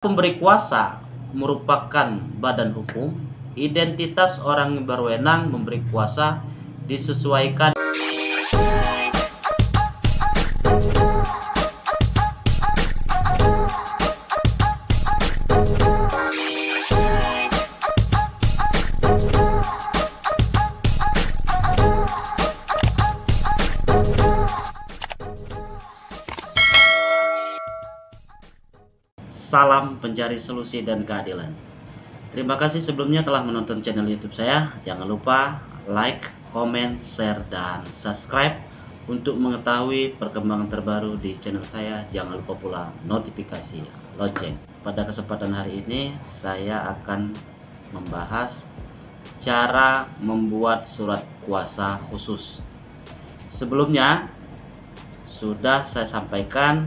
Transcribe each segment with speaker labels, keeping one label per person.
Speaker 1: Pemberi kuasa merupakan badan hukum. Identitas orang yang berwenang memberi kuasa disesuaikan. Salam pencari solusi dan keadilan. Terima kasih sebelumnya telah menonton channel YouTube saya. Jangan lupa like, comment, share, dan subscribe untuk mengetahui perkembangan terbaru di channel saya. Jangan lupa pula notifikasi lonceng. Pada kesempatan hari ini saya akan membahas cara membuat surat kuasa khusus. Sebelumnya sudah saya sampaikan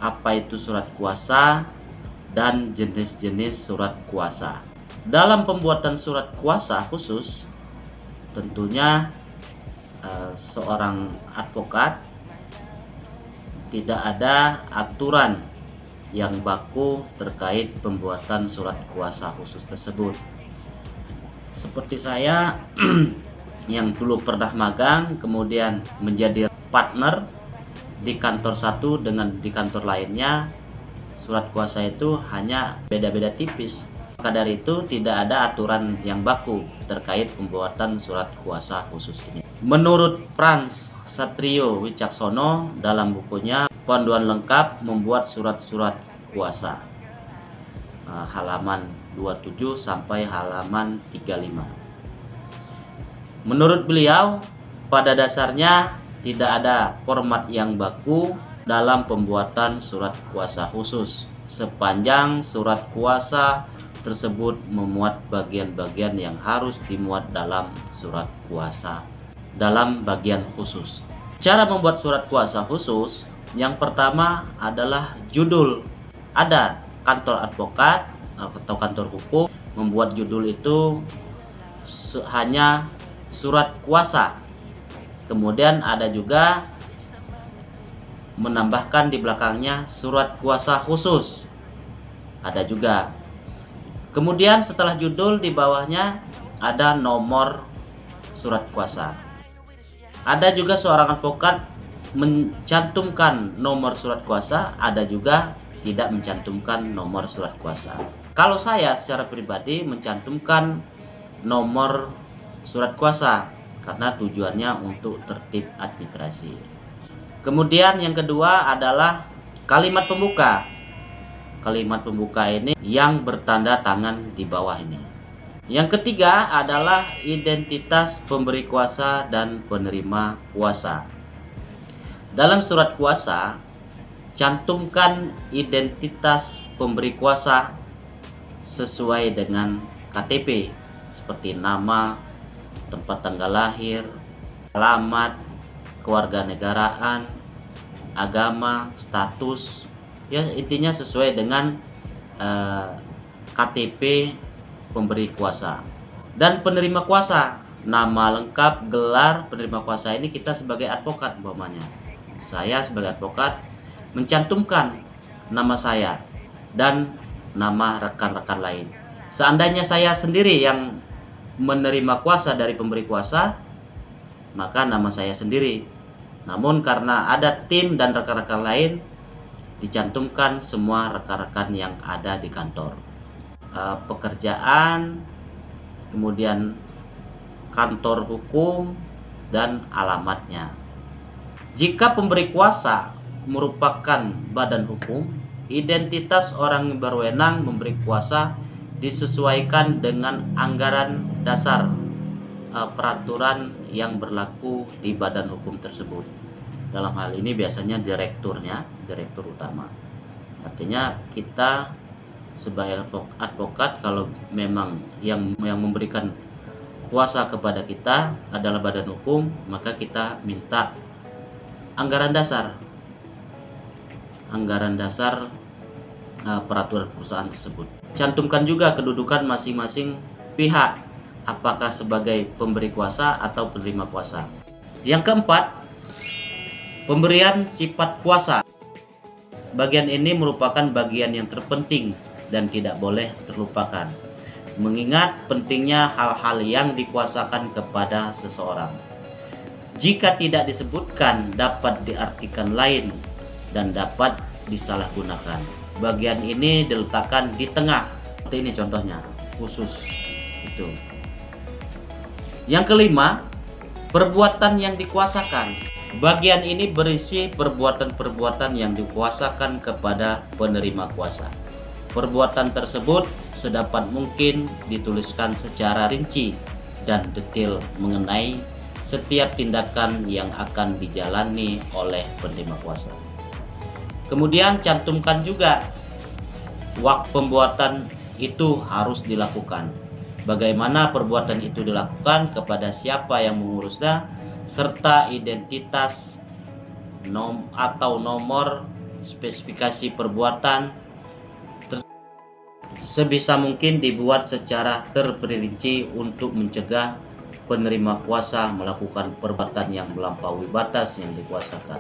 Speaker 1: apa itu surat kuasa dan jenis-jenis surat kuasa. Dalam pembuatan surat kuasa khusus, tentunya seorang advokat tidak ada aturan yang baku terkait pembuatan surat kuasa khusus tersebut. Seperti saya yang dulu pernah magang, kemudian menjadi partner di kantor satu dengan di kantor lainnya, surat kuasa itu hanya beda-beda tipis. Maka dari itu tidak ada aturan yang baku terkait pembuatan surat kuasa khusus ini. Menurut Frans Satrio Wicaksono dalam bukunya Panduan Lengkap Membuat Surat-Surat Kuasa, halaman 27 sampai halaman 35. Menurut beliau, pada dasarnya tidak ada format yang baku dalam pembuatan surat kuasa khusus, sepanjang surat kuasa tersebut memuat bagian-bagian yang harus dimuat dalam surat kuasa dalam bagian khusus. Cara membuat surat kuasa khusus, yang pertama adalah judul. Ada kantor advokat atau kantor hukum membuat judul itu hanya surat kuasa. Kemudian ada juga menambahkan di belakangnya surat kuasa khusus. Ada juga. Kemudian setelah judul di bawahnya ada nomor surat kuasa. Ada juga seorang advokat mencantumkan nomor surat kuasa, ada juga tidak mencantumkan nomor surat kuasa. Kalau saya secara pribadi mencantumkan nomor surat kuasa karena tujuannya untuk tertib administrasi. Kemudian yang kedua adalah kalimat pembuka. Kalimat pembuka ini yang bertanda tangan di bawah ini. Yang ketiga adalah identitas pemberi kuasa dan penerima kuasa. Dalam surat kuasa, cantumkan identitas pemberi kuasa sesuai dengan KTP, seperti nama, tempat tanggal lahir, alamat, kewarganegaraan, agama, status, ya intinya sesuai dengan KTP pemberi kuasa. Dan penerima kuasa, nama lengkap, gelar penerima kuasa ini kita sebagai advokat umpamanya. Saya sebagai advokat mencantumkan nama saya dan nama rekan-rekan lain. Seandainya saya sendiri yang menerima kuasa dari pemberi kuasa, maka nama saya sendiri. Namun karena ada tim dan rekan-rekan lain, dicantumkan semua rekan-rekan yang ada di kantor. Pekerjaan, kemudian kantor hukum, dan alamatnya. Jika pemberi kuasa merupakan badan hukum, identitas orang yang berwenang memberi kuasa disesuaikan dengan anggaran dasar peraturan yang berlaku di badan hukum tersebut. Dalam hal ini biasanya direkturnya, direktur utama. Artinya kita sebagai advokat, kalau memang yang memberikan kuasa kepada kita adalah badan hukum, maka kita minta anggaran dasar. Anggaran dasar peraturan perusahaan tersebut. Cantumkan juga kedudukan masing-masing pihak, apakah sebagai pemberi kuasa atau penerima kuasa. Yang keempat, pemberian sifat kuasa. Bagian ini merupakan bagian yang terpenting dan tidak boleh terlupakan, mengingat pentingnya hal-hal yang dikuasakan kepada seseorang. Jika tidak disebutkan, dapat diartikan lain dan dapat disalahgunakan. Bagian ini diletakkan di tengah. Seperti ini contohnya, khusus itu. Yang kelima, perbuatan yang dikuasakan. Bagian ini berisi perbuatan-perbuatan yang dikuasakan kepada penerima kuasa. Perbuatan tersebut sedapat mungkin dituliskan secara rinci dan detail mengenai setiap tindakan yang akan dijalani oleh penerima kuasa. Kemudian cantumkan juga waktu pembuatan itu harus dilakukan, bagaimana perbuatan itu dilakukan, kepada siapa yang mengurusnya, serta identitas atau nomor spesifikasi perbuatan sebisa mungkin dibuat secara terperinci untuk mencegah penerima kuasa melakukan perbuatan yang melampaui batas yang dikuasakan.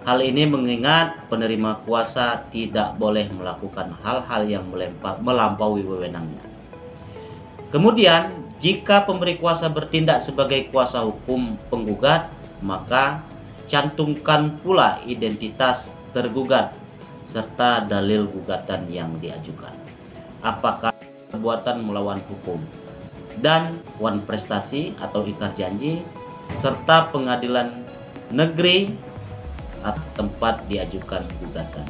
Speaker 1: Hal ini mengingat penerima kuasa tidak boleh melakukan hal-hal yang melampaui wewenangnya. Kemudian, jika pemberi kuasa bertindak sebagai kuasa hukum penggugat, maka cantumkan pula identitas tergugat serta dalil gugatan yang diajukan. Apakah perbuatan melawan hukum dan wan prestasi atau ikrar janji, serta pengadilan negeri atau tempat diajukan gugatan.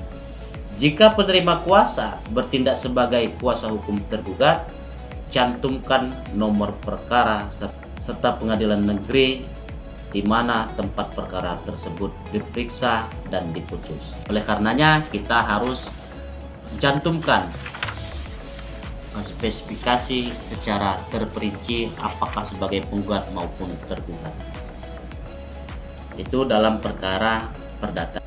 Speaker 1: Jika penerima kuasa bertindak sebagai kuasa hukum tergugat, cantumkan nomor perkara serta pengadilan negeri di mana tempat perkara tersebut diperiksa dan diputus. Oleh karenanya kita harus cantumkan spesifikasi secara terperinci apakah sebagai penggugat maupun tergugat. Itu dalam perkara perdata.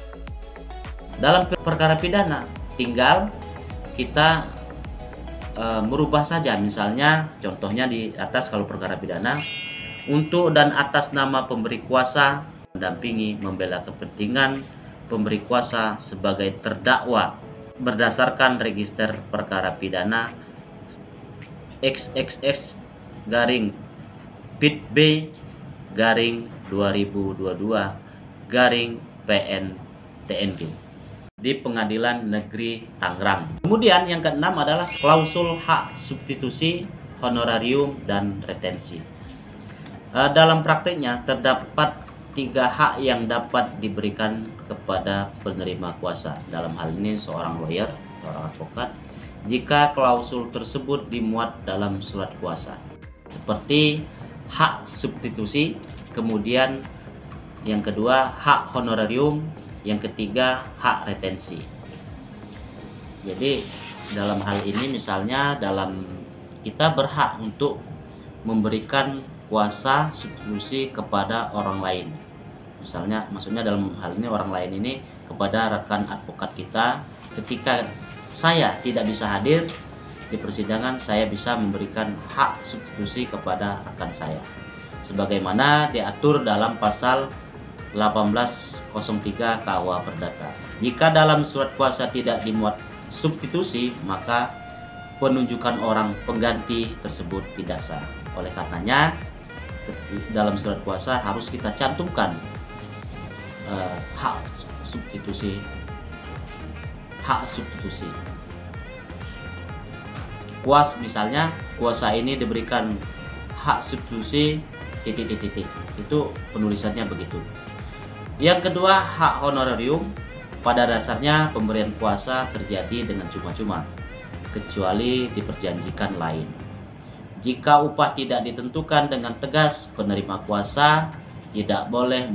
Speaker 1: Dalam perkara pidana tinggal kita merubah saja, misalnya contohnya di atas kalau perkara pidana, untuk dan atas nama pemberi kuasa mendampingi membela kepentingan pemberi kuasa sebagai terdakwa berdasarkan register perkara pidana XXX garing PIT B garing 2022 garing PN TNG di Pengadilan Negeri Tangerang. Kemudian yang keenam adalah klausul hak substitusi, honorarium, dan retensi. Dalam prakteknya terdapat 3 hak yang dapat diberikan kepada penerima kuasa. Dalam hal ini seorang lawyer, seorang advokat, jika klausul tersebut dimuat dalam surat kuasa, seperti hak substitusi, kemudian yang kedua hak honorarium, yang ketiga hak retensi. Jadi dalam hal ini misalnya kita berhak untuk memberikan kuasa substitusi kepada orang lain. Maksudnya dalam hal ini orang lain ini kepada rekan advokat kita, ketika saya tidak bisa hadir di persidangan, saya bisa memberikan hak substitusi kepada rekan saya, sebagaimana diatur dalam pasal 1803 KUH Perdata. Jika dalam surat kuasa tidak dimuat substitusi, maka penunjukan orang pengganti tersebut tidak sah. Oleh karenanya, dalam surat kuasa harus kita cantumkan hak substitusi. Misalnya kuasa ini diberikan hak substitusi titik. Itu penulisannya begitu. Yang kedua, hak honorarium. Pada dasarnya pemberian kuasa terjadi dengan cuma-cuma, kecuali diperjanjikan lain. Jika upah tidak ditentukan dengan tegas, penerima kuasa tidak boleh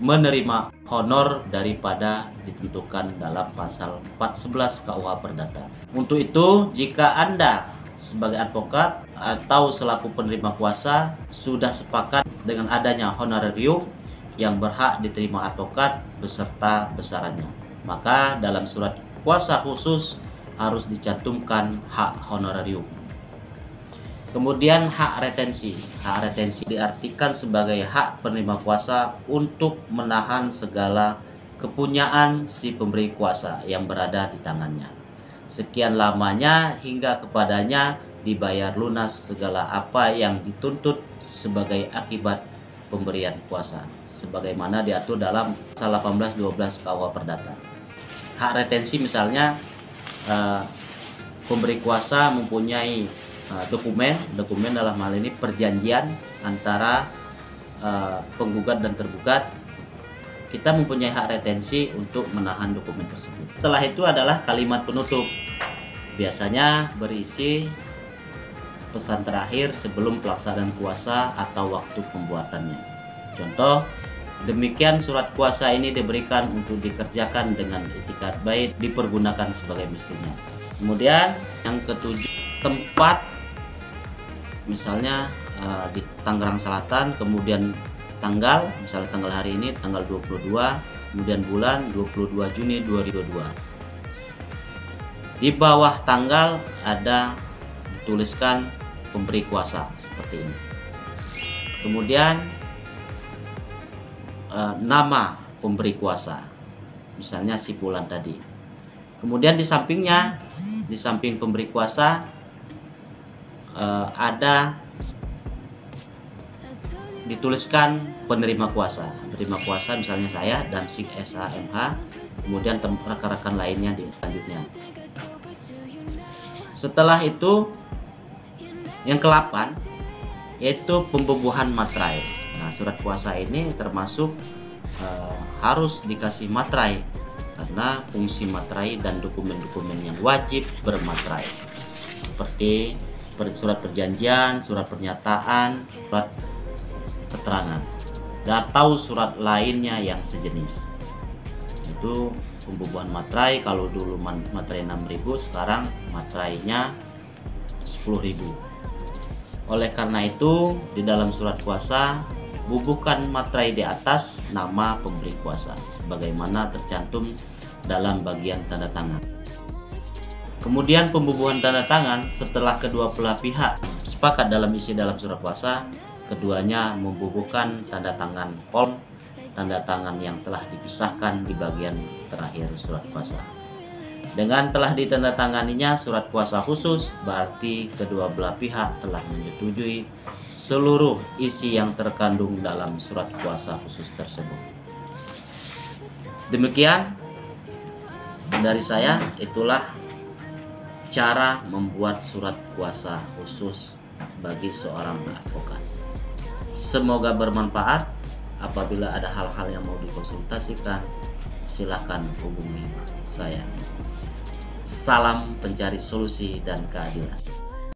Speaker 1: menerima honor daripada ditentukan dalam pasal 411 KUH Perdata. Untuk itu, jika Anda sebagai advokat atau selaku penerima kuasa sudah sepakat dengan adanya honorarium yang berhak diterima advokat beserta besarannya, maka dalam surat kuasa khusus harus dicantumkan hak honorarium. Kemudian hak retensi. Hak retensi diartikan sebagai hak penerima kuasa untuk menahan segala kepunyaan si pemberi kuasa yang berada di tangannya. Sekian lamanya hingga kepadanya dibayar lunas segala apa yang dituntut sebagai akibat pemberian kuasa, sebagaimana diatur dalam pasal 18-12 KUH Perdata. Hak retensi misalnya, pemberi kuasa mempunyai dokumen dalam hal ini perjanjian antara penggugat dan tergugat. Kita mempunyai hak retensi untuk menahan dokumen tersebut. Setelah itu adalah kalimat penutup, biasanya berisi pesan terakhir sebelum pelaksanaan kuasa atau waktu pembuatannya. Contoh, demikian surat kuasa ini diberikan untuk dikerjakan dengan itikat baik, dipergunakan sebagai mestinya. Kemudian yang ketujuh, tempat, misalnya di Tangerang Selatan, kemudian tanggal, misalnya tanggal hari ini tanggal 22, kemudian bulan 22 Juni 2022. Di bawah tanggal ada dituliskan pemberi kuasa seperti ini. Kemudian nama pemberi kuasa, misalnya si Fulan tadi. Kemudian di sampingnya, di samping pemberi kuasa ada dituliskan penerima kuasa. Penerima kuasa misalnya saya dan si SHMH, kemudian rekan-rekan lainnya di selanjutnya. Setelah itu yang ke-8 yaitu pembubuhan materai. Nah, surat kuasa ini termasuk harus dikasih materai karena fungsi materai dan dokumen-dokumen yang wajib bermaterai seperti surat perjanjian, surat pernyataan, surat keterangan, atau surat lainnya yang sejenis. Itu pembubuhan materai. Kalau dulu materai 6.000, sekarang materainya 10.000. Oleh karena itu, di dalam surat kuasa bubuhkan materai di atas nama pemberi kuasa sebagaimana tercantum dalam bagian tanda tangan. Kemudian pembubuhan tanda tangan setelah kedua belah pihak sepakat dalam isi dalam surat kuasa, keduanya membubuhkan tanda tangan kolom tanda tangan yang telah dipisahkan di bagian terakhir surat kuasa. Dengan telah ditandatanganinya surat kuasa khusus, berarti kedua belah pihak telah menyetujui seluruh isi yang terkandung dalam surat kuasa khusus tersebut. Demikian dari saya, itulah cara membuat surat kuasa khusus bagi seorang advokat. Semoga bermanfaat. Apabila ada hal-hal yang mau dikonsultasikan, silahkan hubungi saya. Salam pencari solusi dan keadilan.